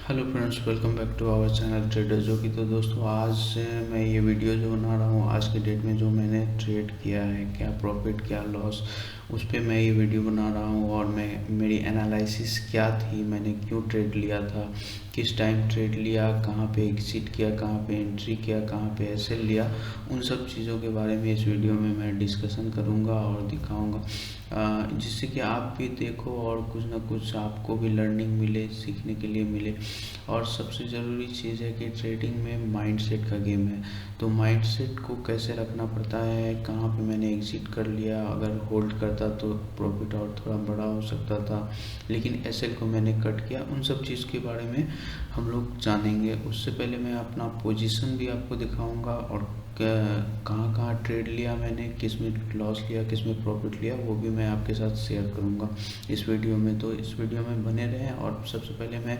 Hello friends, welcome back to our channel trader जो कि तो दोस्तों आज से मैं ये वीडियो जो बना रहा हूँ आज के डेट में जो मैंने ट्रेड किया है, क्या प्रॉफिट क्या लॉस, उस पर मैं ये वीडियो बना रहा हूँ। और मैं मेरी एनालिसिस क्या थी, मैंने क्यों ट्रेड लिया था, किस टाइम ट्रेड लिया, कहाँ पे एग्जिट किया, कहाँ पे एंट्री किया, कहाँ पे एसएल लिया, उन सब चीज़ों के बारे में इस वीडियो में मैं डिस्कशन करूँगा और दिखाऊँगा, जिससे कि आप भी देखो और कुछ ना कुछ आपको भी लर्निंग मिले, सीखने के लिए मिले। और सबसे ज़रूरी चीज़ है कि ट्रेडिंग में माइंडसेट का गेम है, तो माइंडसेट को कैसे रखना पड़ता है। कहाँ पे मैंने एग्जिट कर लिया, अगर होल्ड करता तो प्रॉफिट और थोड़ा बड़ा हो सकता था, लेकिन एसएल को मैंने कट किया। उन सब चीज़ के बारे में हम लोग जानेंगे। उससे पहले मैं अपना पोजीशन भी आपको दिखाऊंगा और कहाँ कहाँ ट्रेड लिया मैंने, किस में लॉस लिया, किस में प्रॉफिट लिया, वो भी मैं आपके साथ शेयर करूँगा इस वीडियो में। तो इस वीडियो में बने रहें। और सबसे पहले मैं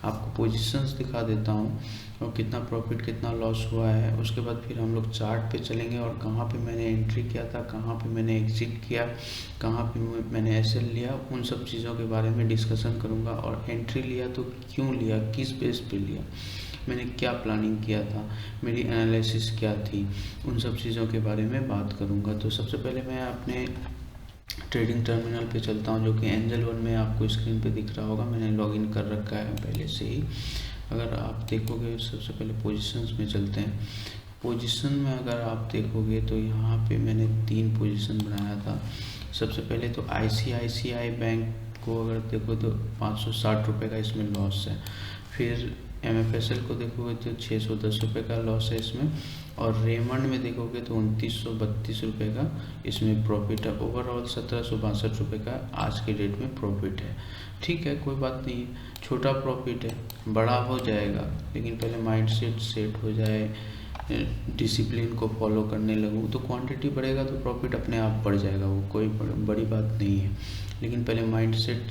आपको पोजीशंस दिखा देता हूँ और कितना प्रॉफिट कितना लॉस हुआ है। उसके बाद फिर हम लोग चार्ट पे चलेंगे और कहाँ पे मैंने एंट्री किया था, कहाँ पे मैंने एग्जिट किया, कहाँ पे मैंने एसएल लिया, उन सब चीज़ों के बारे में डिस्कशन करूँगा। और एंट्री लिया तो क्यों लिया, किस बेस पे लिया, मैंने क्या प्लानिंग किया था, मेरी एनालिसिस क्या थी, उन सब चीज़ों के बारे में बात करूँगा। तो सबसे पहले मैं अपने ट्रेडिंग टर्मिनल पे चलता हूँ, जो कि एंजल वन में आपको स्क्रीन पे दिख रहा होगा। मैंने लॉगिन कर रखा है पहले से ही। अगर आप देखोगे, सबसे पहले पोजीशंस में चलते हैं। पोजीशन में अगर आप देखोगे तो यहाँ पे मैंने 3 पोजीशन बनाया था। सबसे पहले तो आईसीआईसीआई बैंक को अगर देखो तो 560 रुपये का इसमें लॉस है। फिर एमएफएसएल को देखोगे तो 610 रुपये का लॉस है इसमें। और रेमंड में देखोगे तो 2932 रुपये का इसमें प्रॉफिट है। ओवरऑल 1762 रुपये का आज के डेट में प्रॉफिट है। ठीक है, कोई बात नहीं है, छोटा प्रॉफिट है, बड़ा हो जाएगा, लेकिन पहले माइंडसेट सेट हो जाए, डिसिप्लिन को फॉलो करने लगूँ तो क्वांटिटी बढ़ेगा तो प्रॉफिट अपने आप बढ़ जाएगा। वो कोई बड़ी बात नहीं है, लेकिन पहले माइंडसेट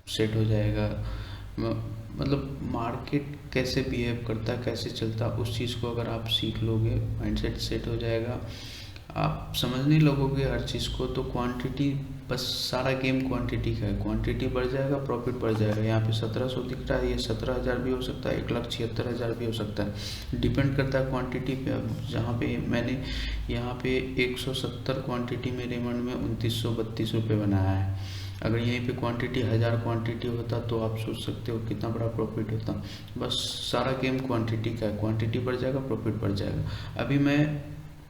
सेट हो जाएगा। मतलब मार्केट कैसे बिहेव करता है, कैसे चलता है, उस चीज़ को अगर आप सीख लोगे, माइंडसेट सेट हो जाएगा, आप समझने लगोगे हर चीज़ को, तो क्वांटिटी, बस सारा गेम क्वांटिटी का है। क्वांटिटी बढ़ जाएगा, प्रॉफिट बढ़ जाएगा। यहाँ पे 1700 दिख रहा है, ये 17,000 भी हो सकता है, 1,76,000 भी हो सकता है, डिपेंड करता है क्वांटिटी पे। अब जहाँ पे मैंने यहाँ पे 170 क्वांटिटी में रेमंड में 2932 रुपये बनाया है। अगर यहीं पे क्वांटिटी 1000 क्वांटिटी होता तो आप सोच सकते हो कितना बड़ा प्रॉफिट होता। बस सारा गेम क्वांटिटी का है, क्वांटिटी बढ़ जाएगा, प्रॉफिट बढ़ जाएगा। अभी मैं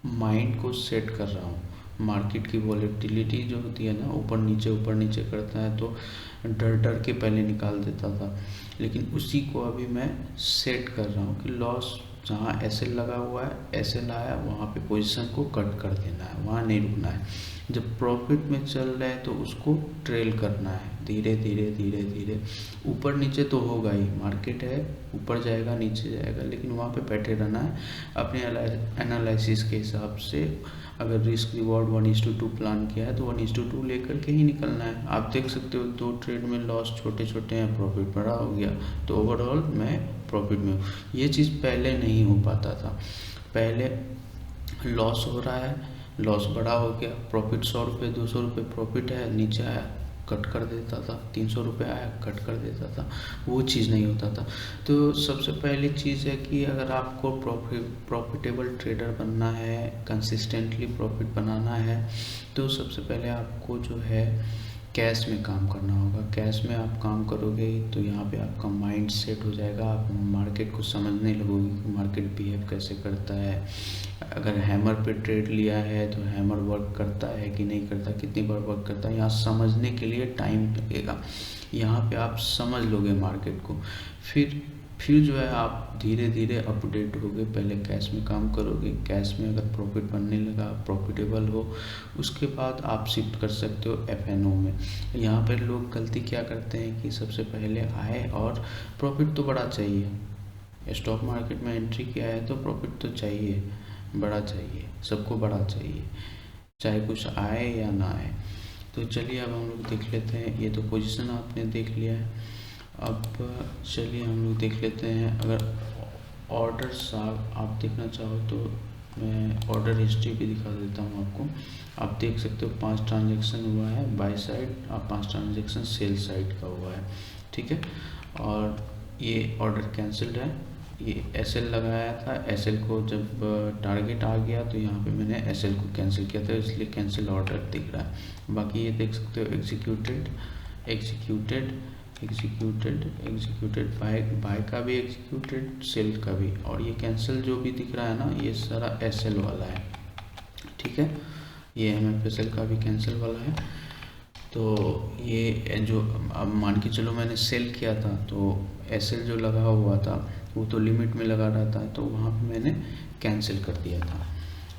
माइंड को सेट कर रहा हूँ। मार्केट की वॉलेटिलिटी जो होती है ना, ऊपर नीचे करता है, तो डर डर के पहले निकाल देता था, लेकिन उसी को अभी मैं सेट कर रहा हूँ कि लॉस जहाँ एसएल लगा हुआ है, एसएल आया, वहाँ पे पोजीशन को कट कर देना है, वहाँ नहीं रुकना है। जब प्रॉफिट में चल रहा है तो उसको ट्रेल करना है, धीरे धीरे धीरे धीरे। ऊपर नीचे तो होगा ही, मार्केट है, ऊपर जाएगा नीचे जाएगा, लेकिन वहाँ पे बैठे रहना है अपने एनालिसिस के हिसाब से। अगर रिस्क रिवॉर्ड 1:2 प्लान किया है तो 1:2 लेकर के ही निकलना है। आप देख सकते हो 2 ट्रेड में लॉस छोटे छोटे हैं, प्रॉफिट बड़ा हो गया, तो ओवरऑल मैं प्रॉफिट में हूँ। ये चीज़ पहले नहीं हो पाता था। पहले लॉस हो रहा है, लॉस बड़ा हो गया, प्रॉफिट 100 रुपये 200 रुपये प्रॉफिट है, नीचे आया कट कर देता था, 300 रुपये आया कट कर देता था, वो चीज़ नहीं होता था। तो सबसे पहली चीज़ है कि अगर आपको प्रॉफिटेबल ट्रेडर बनना है, कंसिस्टेंटली प्रॉफिट बनाना है, तो सबसे पहले आपको जो है कैश में काम करना होगा। कैश में आप काम करोगे तो यहाँ पे आपका माइंड सेट हो जाएगा, आप मार्केट को समझने लगोगे कि मार्केट बिहेव कैसे करता है। अगर हैमर पे ट्रेड लिया है तो हैमर वर्क करता है कि नहीं करता, कितनी बार वर्क करता है, यहाँ समझने के लिए टाइम लगेगा। यहाँ पे आप समझ लोगे मार्केट को, फिर जो है आप धीरे धीरे अपडेट होगे। पहले कैश में काम करोगे, कैश में अगर प्रॉफिट बनने लगा, प्रॉफिटेबल हो, उसके बाद आप शिफ्ट कर सकते हो एफएनओ में। यहाँ पर लोग गलती क्या करते हैं कि सबसे पहले आए और प्रॉफिट तो बड़ा चाहिए, स्टॉक मार्केट में एंट्री किया है तो प्रॉफिट तो चाहिए, बड़ा चाहिए, सबको बड़ा चाहिए, चाहे कुछ आए या ना आए। तो चलिए अब हम लोग देख लेते हैं। ये तो पोजीशन आपने देख लिया है। अब चलिए हम लोग देख लेते हैं, अगर ऑर्डर्स आप देखना चाहो तो मैं ऑर्डर हिस्ट्री भी दिखा देता हूँ आपको। आप देख सकते हो 5 ट्रांजेक्शन हुआ है बाय साइड और 5 ट्रांजेक्शन सेल साइड का हुआ है, ठीक है। और ये ऑर्डर कैंसिल्ड है। ये एसएल लगाया था, एसएल को जब टारगेट आ गया तो यहाँ पे मैंने एसएल को कैंसिल किया था, इसलिए कैंसिल ऑर्डर दिख रहा है। बाकी ये देख सकते हो executed executed executed executed, buy का भी एग्जीक्यूटेड, सेल का भी, और ये कैंसिल जो भी दिख रहा है ना ये सारा एसएल वाला है। ठीक है, ये एमएफएसएल का भी कैंसिल वाला है। तो ये जो अब मान के चलो मैंने सेल किया था तो एसएल जो लगा हुआ था वो तो लिमिट में लगा रहा था, तो वहाँ पे मैंने कैंसिल कर दिया था,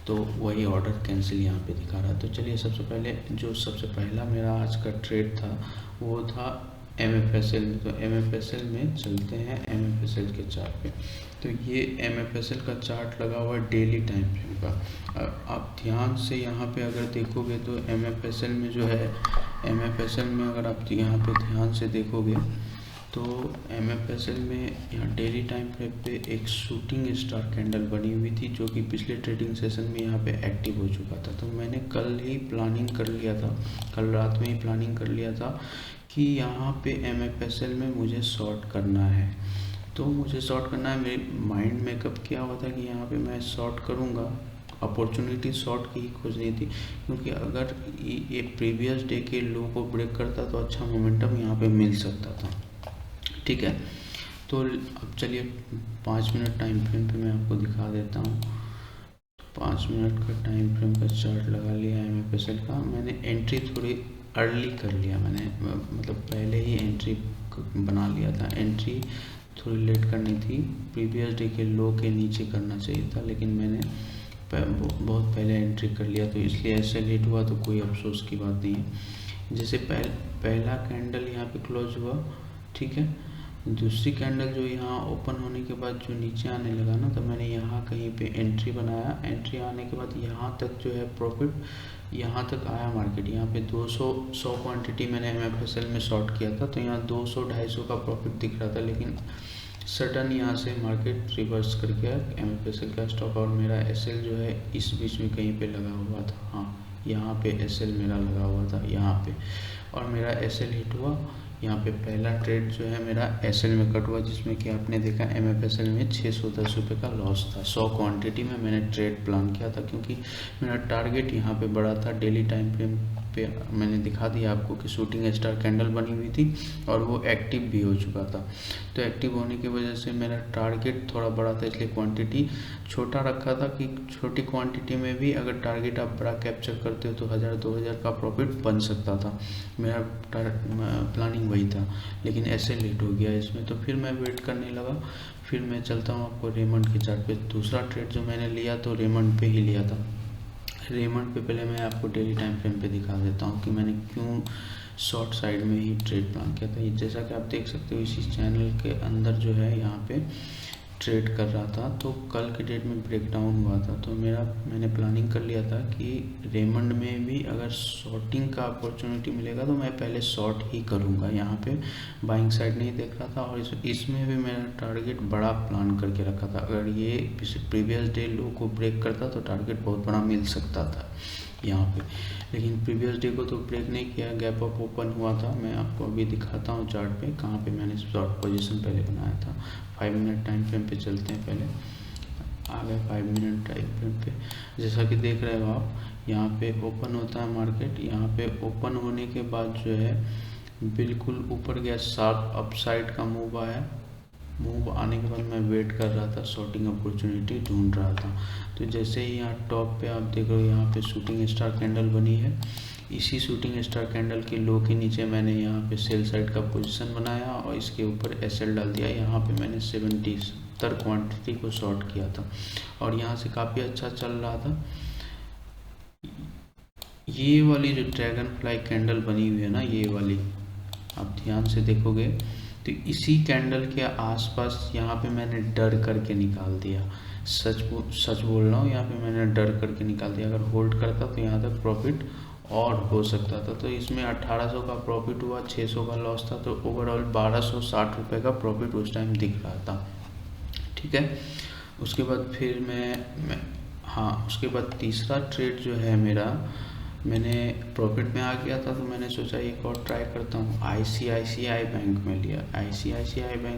तो वही ऑर्डर कैंसिल यहाँ पे दिखा रहा है। तो चलिए सबसे पहला मेरा आज का ट्रेड था वो था एमएफएसएल में। तो एमएफएसएल में चलते हैं, एमएफएसएल के चार्ट पे। तो ये एमएफएसएल का चार्ट लगा हुआ है डेली टाइम फ्रेम का। आप ध्यान से यहाँ पे अगर देखोगे तो एमएफएसएल में जो है, एमएफएसएल में अगर आप यहाँ पे ध्यान से देखोगे तो एमएफएसएल में यहाँ डेली टाइम फ्रेम पे एक शूटिंग स्टार कैंडल बनी हुई थी जो कि पिछले ट्रेडिंग सेशन में यहाँ पे एक्टिव हो चुका था। तो मैंने कल ही प्लानिंग कर लिया था, कल रात में ही प्लानिंग कर लिया था कि यहाँ पे एमएफएसएल में मुझे शॉर्ट करना है। तो मुझे शॉर्ट करना है, मेरे माइंड में कब किया हुआ था कि यहाँ पे मैं शॉर्ट करूँगा, अपॉर्चुनिटी शॉर्ट की ही खोजनी थी, क्योंकि अगर ये प्रीवियस डे के लो को ब्रेक करता तो अच्छा मोमेंटम यहाँ पे मिल सकता था। ठीक है, तो अब चलिए 5 मिनट टाइम फ्रेम पे मैं आपको दिखा देता हूँ। 5 मिनट का टाइम फ्रेम का चार्ट लगा लिया है एमएफएसएल का। मैंने एंट्री थोड़ी अर्ली कर लिया, मैंने मतलब पहले ही एंट्री बना लिया था। एंट्री थोड़ी लेट करनी थी, प्रीवियस डे के लो के नीचे करना चाहिए था, लेकिन मैंने बहुत पहले एंट्री कर लिया, तो इसलिए ऐसे लेट हुआ, तो कोई अफसोस की बात नहीं है। जैसे पहला कैंडल यहाँ पे क्लोज हुआ, ठीक है, दूसरी कैंडल जो यहाँ ओपन होने के बाद जो नीचे आने लगा ना, तो मैंने यहाँ कहीं पे एंट्री बनाया। एंट्री आने के बाद यहाँ तक जो है प्रॉफिट यहाँ तक आया मार्केट। यहाँ पे 100 क्वांटिटी मैंने एमएफएसएल में शॉर्ट किया था, तो यहाँ 200-250 का प्रॉफिट दिख रहा था, लेकिन सडन यहाँ से मार्केट रिवर्स कर गया एमएफएसएल का स्टॉक, और मेरा एसएल जो है इस बीच में कहीं पे लगा हुआ था। हाँ, यहाँ पे एसएल मेरा लगा हुआ था यहाँ पे, और मेरा एसएल हिट हुआ। यहाँ पे पहला ट्रेड जो है मेरा एसएल में कट हुआ, जिसमें कि आपने देखा एमएफएसएल में 610 रुपये का लॉस था। 100 क्वांटिटी में मैंने ट्रेड प्लान किया था, क्योंकि मेरा टारगेट यहाँ पे बड़ा था। डेली टाइम फ्रेम पे मैंने दिखा दिया आपको कि शूटिंग स्टार कैंडल बनी हुई थी और वो एक्टिव भी हो चुका था। तो एक्टिव होने की वजह से मेरा टारगेट थोड़ा बड़ा था, इसलिए क्वांटिटी छोटा रखा था कि छोटी क्वांटिटी में भी अगर टारगेट आप बड़ा कैप्चर करते हो तो 1000-2000 का प्रॉफिट बन सकता था। मेरा प्लानिंग वही था, लेकिन ऐसे लेट हो गया इसमें, तो फिर मैं वेट करने लगा। फिर मैं चलता हूँ आपको रेमंड के चार्ट पे। दूसरा ट्रेड जो मैंने लिया तो रेमंड पे ही लिया था। रेमंड पे पहले मैं आपको डेली टाइम फ्रेम पे दिखा देता हूँ कि मैंने क्यों शॉर्ट साइड में ही ट्रेड प्लान किया था। जैसा कि आप देख सकते हो इसी चैनल के अंदर जो है यहाँ पे ट्रेड कर रहा था, तो कल के डेट में ब्रेकडाउन हुआ था। तो मैंने प्लानिंग कर लिया था कि रेमंड में भी अगर शॉर्टिंग का अपॉर्चुनिटी मिलेगा तो मैं पहले शॉर्ट ही करूँगा। यहाँ पे बाइंग साइड नहीं देख रहा था, और इसमें भी मैंने टारगेट बड़ा प्लान करके रखा था। अगर ये प्रीवियस डे लो को ब्रेक करता तो टारगेट बहुत बड़ा मिल सकता था यहाँ पे, लेकिन प्रीवियस डे को तो ब्रेक नहीं किया, गैप अप ओपन हुआ था। मैं आपको अभी दिखाता हूँ चार्ट पे कहाँ पे मैंने शॉर्ट पोजीशन पहले बनाया था। 5 मिनट टाइम फ्रेम पे चलते हैं, पहले आ गए 5 मिनट टाइम फ्रेम पे। जैसा कि देख रहे हो आप, यहाँ पे ओपन होता है मार्केट। यहाँ पे ओपन होने के बाद जो है बिल्कुल ऊपर गया, शार्प अपसाइड का मूव आया। मूव आने के बाद मैं वेट कर रहा था, शॉर्टिंग अपॉर्चुनिटी ढूंढ रहा था। तो जैसे ही यहाँ टॉप पे आप देख रहे हो, यहाँ पे शूटिंग स्टार कैंडल बनी है। इसी शूटिंग स्टार कैंडल के लो के नीचे मैंने यहाँ पे सेल साइड का पोजीशन बनाया और इसके ऊपर एसएल डाल दिया। यहाँ पे मैंने 70 क्वांटिटी को शॉर्ट किया था और यहाँ से काफ़ी अच्छा चल रहा था। ये वाली जो ड्रैगन फ्लाई कैंडल बनी हुई है ना, ये वाली आप ध्यान से देखोगे तो इसी कैंडल के आसपास यहाँ पे मैंने डर करके निकाल दिया। सच बोल रहा हूँ, यहाँ पे मैंने डर करके निकाल दिया। अगर होल्ड करता तो यहाँ तक प्रॉफिट और हो सकता था। तो इसमें 1800 का प्रॉफिट हुआ, 600 का लॉस था, तो ओवरऑल 1260 रुपये का प्रॉफिट उस टाइम दिख रहा था। ठीक है, उसके बाद फिर उसके बाद तीसरा ट्रेड जो है मेरा, मैंने प्रॉफिट में आ गया था तो मैंने सोचा एक और ट्राई करता हूँ। आईसीआईसीआई बैंक में लिया। ICICI bank